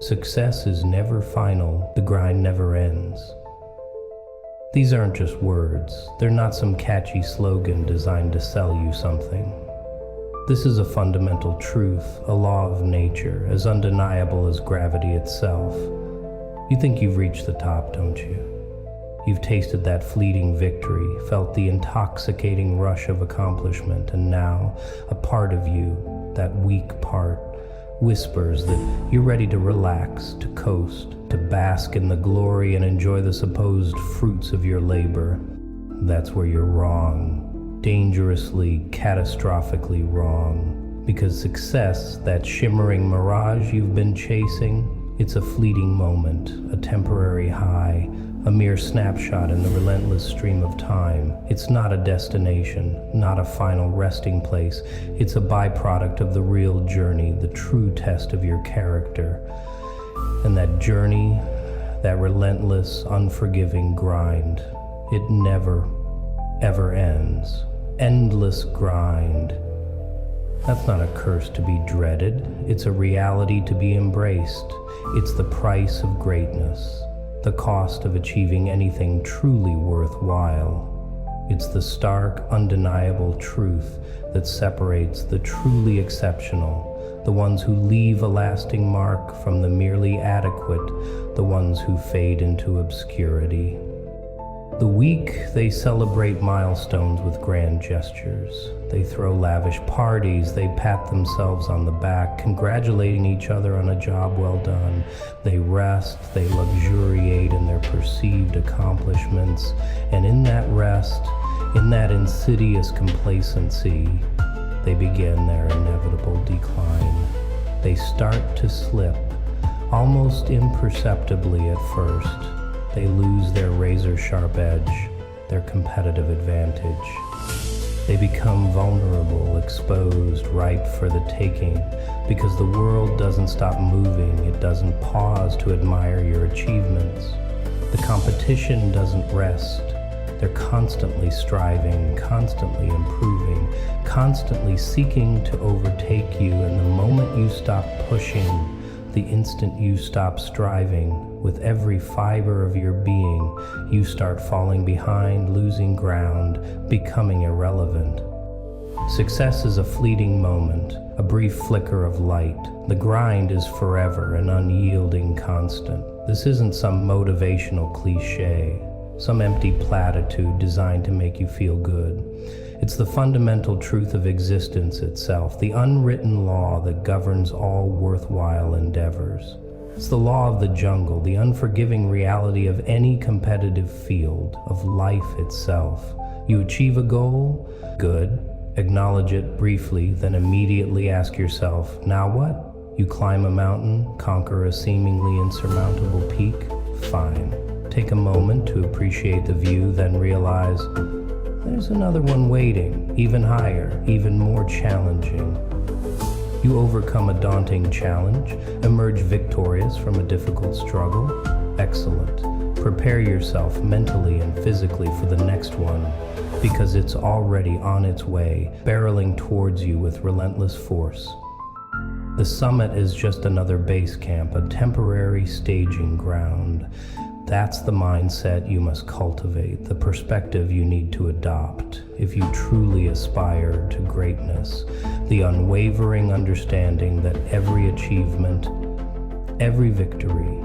Success is never final, the grind never ends. These aren't just words, they're not some catchy slogan designed to sell you something. This is a fundamental truth, a law of nature, as undeniable as gravity itself. You think you've reached the top, don't you? You've tasted that fleeting victory, felt the intoxicating rush of accomplishment, and now a part of you, that weak part, whispers that you're ready to relax, to coast, to bask in the glory and enjoy the supposed fruits of your labor. That's where you're wrong, dangerously, catastrophically wrong. Because success, that shimmering mirage you've been chasing, it's a fleeting moment, a temporary high, a mere snapshot in the relentless stream of time. It's not a destination, not a final resting place. It's a byproduct of the real journey, the true test of your character. And that journey, that relentless, unforgiving grind, it never, ever ends. Endless grind. That's not a curse to be dreaded. It's a reality to be embraced. It's the price of greatness. The cost of achieving anything truly worthwhile. It's the stark, undeniable truth that separates the truly exceptional, the ones who leave a lasting mark, from the merely adequate, the ones who fade into obscurity. The weak, they celebrate milestones with grand gestures. They throw lavish parties, they pat themselves on the back, congratulating each other on a job well done. They rest, they luxuriate in their perceived accomplishments, and in that rest, in that insidious complacency, they begin their inevitable decline. They start to slip, almost imperceptibly at first. They lose their razor-sharp edge, their competitive advantage. They become vulnerable, exposed, ripe for the taking, because the world doesn't stop moving, it doesn't pause to admire your achievements. The competition doesn't rest. They're constantly striving, constantly improving, constantly seeking to overtake you, and the moment you stop pushing, the instant you stop striving, with every fiber of your being, you start falling behind, losing ground, becoming irrelevant. Success is a fleeting moment, a brief flicker of light. The grind is forever, an unyielding constant. This isn't some motivational cliche, some empty platitude designed to make you feel good. It's the fundamental truth of existence itself, the unwritten law that governs all worthwhile endeavors. It's the law of the jungle, the unforgiving reality of any competitive field, of life itself. You achieve a goal? Good. Acknowledge it briefly, then immediately ask yourself, now what? You climb a mountain, conquer a seemingly insurmountable peak? Fine. Take a moment to appreciate the view, then realize, there's another one waiting, even higher, even more challenging. You overcome a daunting challenge, emerge victorious from a difficult struggle. Excellent. Prepare yourself mentally and physically for the next one, because it's already on its way, barreling towards you with relentless force. The summit is just another base camp, a temporary staging ground. That's the mindset you must cultivate, the perspective you need to adopt if you truly aspire to greatness, the unwavering understanding that every achievement, every victory,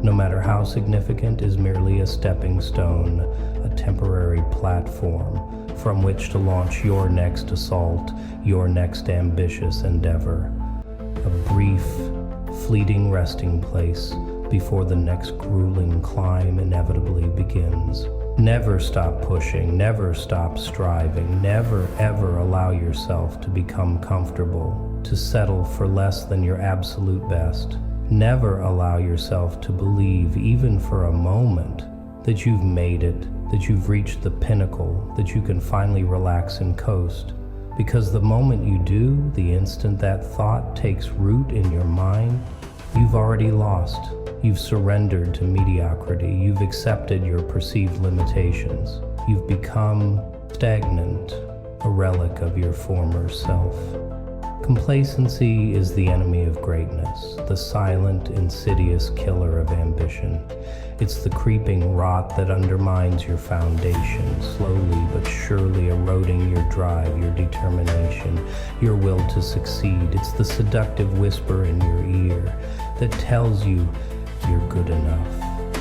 no matter how significant, is merely a stepping stone, a temporary platform from which to launch your next assault, your next ambitious endeavor. A brief, fleeting resting place before the next grueling climb inevitably begins. Never stop pushing, never stop striving, never ever allow yourself to become comfortable, to settle for less than your absolute best. Never allow yourself to believe, even for a moment, that you've made it, that you've reached the pinnacle, that you can finally relax and coast. Because the moment you do, the instant that thought takes root in your mind, you've already lost. You've surrendered to mediocrity. You've accepted your perceived limitations. You've become stagnant, a relic of your former self. Complacency is the enemy of greatness, the silent, insidious killer of ambition. It's the creeping rot that undermines your foundation, slowly but surely eroding your drive, your determination, your will to succeed. It's the seductive whisper in your ear that tells you you're good enough,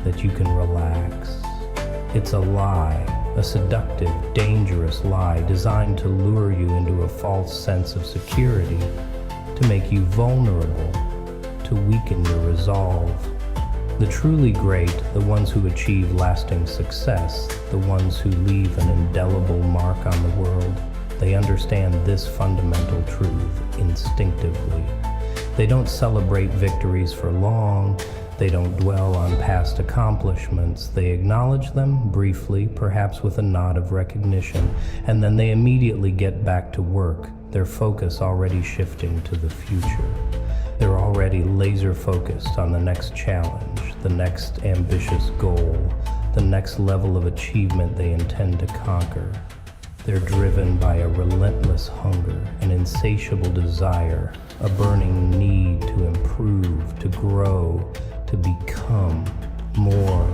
that you can relax. It's a lie. A seductive, dangerous lie designed to lure you into a false sense of security, to make you vulnerable, to weaken your resolve. The truly great, the ones who achieve lasting success, the ones who leave an indelible mark on the world, they understand this fundamental truth instinctively. They don't celebrate victories for long. They don't dwell on past accomplishments. They acknowledge them briefly, perhaps with a nod of recognition, and then they immediately get back to work, their focus already shifting to the future. They're already laser focused on the next challenge, the next ambitious goal, the next level of achievement they intend to conquer. They're driven by a relentless hunger, an insatiable desire, a burning need to improve, to grow, to become more,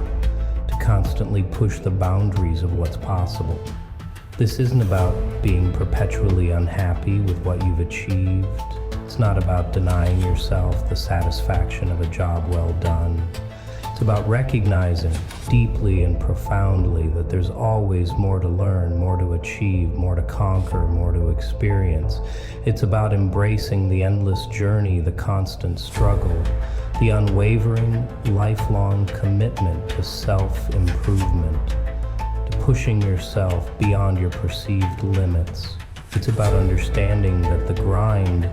to constantly push the boundaries of what's possible. This isn't about being perpetually unhappy with what you've achieved. It's not about denying yourself the satisfaction of a job well done. It's about recognizing deeply and profoundly that there's always more to learn, more to achieve, more to conquer, more to experience. It's about embracing the endless journey, the constant struggle, the unwavering, lifelong commitment to self-improvement, to pushing yourself beyond your perceived limits. It's about understanding that the grind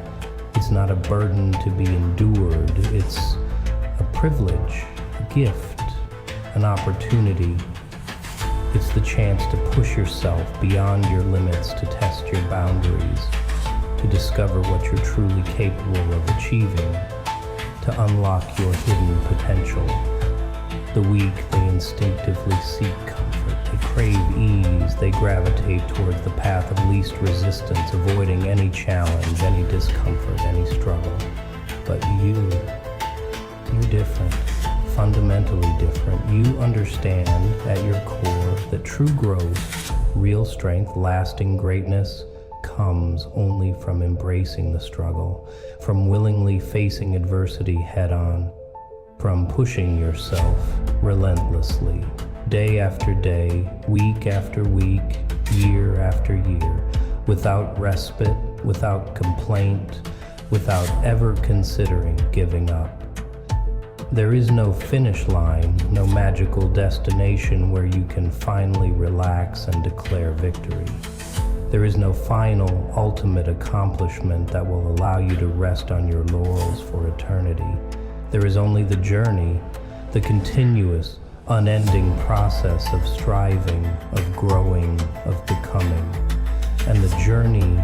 is not a burden to be endured. It's a privilege, a gift, an opportunity. It's the chance to push yourself beyond your limits, to test your boundaries, to discover what you're truly capable of achieving, to unlock your hidden potential. The weak, they instinctively seek comfort. They crave ease. They gravitate towards the path of least resistance, avoiding any challenge, any discomfort, any struggle. But you're different, fundamentally different. You understand at your core that true growth, real strength, lasting greatness comes only from embracing the struggle, from willingly facing adversity head-on, from pushing yourself relentlessly, day after day, week after week, year after year, without respite, without complaint, without ever considering giving up. There is no finish line, no magical destination where you can finally relax and declare victory. There is no final, ultimate accomplishment that will allow you to rest on your laurels for eternity. There is only the journey, the continuous, unending process of striving, of growing, of becoming. And the journey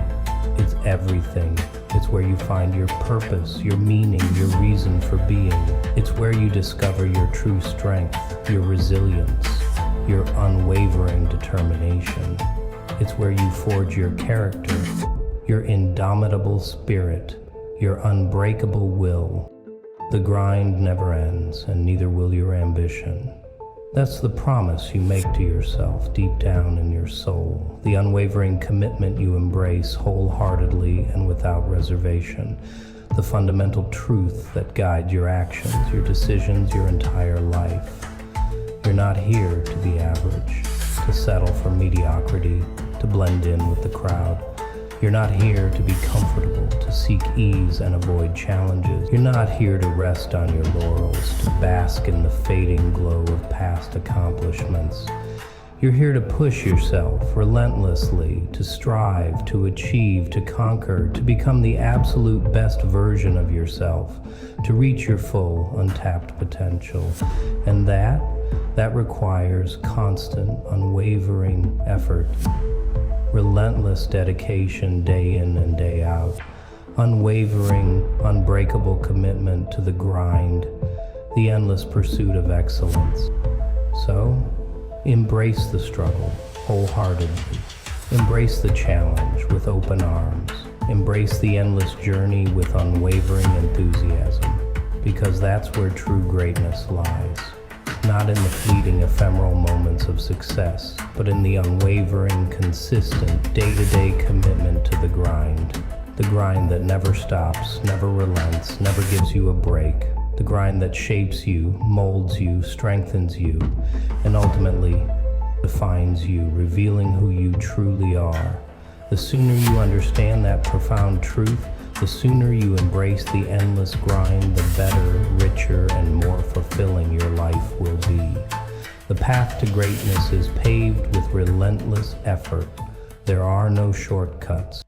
is everything. It's where you find your purpose, your meaning, your reason for being. It's where you discover your true strength, your resilience, your unwavering determination. It's where you forge your character, your indomitable spirit, your unbreakable will. The grind never ends, and neither will your ambition. That's the promise you make to yourself deep down in your soul, the unwavering commitment you embrace wholeheartedly and without reservation, the fundamental truth that guides your actions, your decisions, your entire life. You're not here to be average, to settle for mediocrity, to blend in with the crowd. You're not here to be comfortable, to seek ease and avoid challenges. You're not here to rest on your laurels, to bask in the fading glow of past accomplishments. You're here to push yourself relentlessly, to strive, to achieve, to conquer, to become the absolute best version of yourself, to reach your full, untapped potential. And that requires constant, unwavering effort. Relentless dedication day in and day out, unwavering, unbreakable commitment to the grind, the endless pursuit of excellence. So, embrace the struggle wholeheartedly. Embrace the challenge with open arms. Embrace the endless journey with unwavering enthusiasm, because that's where true greatness lies. Not in the fleeting, ephemeral moments of success, but in the unwavering, consistent, day-to-day commitment to the grind. The grind that never stops, never relents, never gives you a break. The grind that shapes you, molds you, strengthens you, and ultimately defines you, revealing who you truly are. The sooner you understand that profound truth, the sooner you embrace the endless grind, the better, richer, and more fulfilling your life will be. The path to greatness is paved with relentless effort. There are no shortcuts.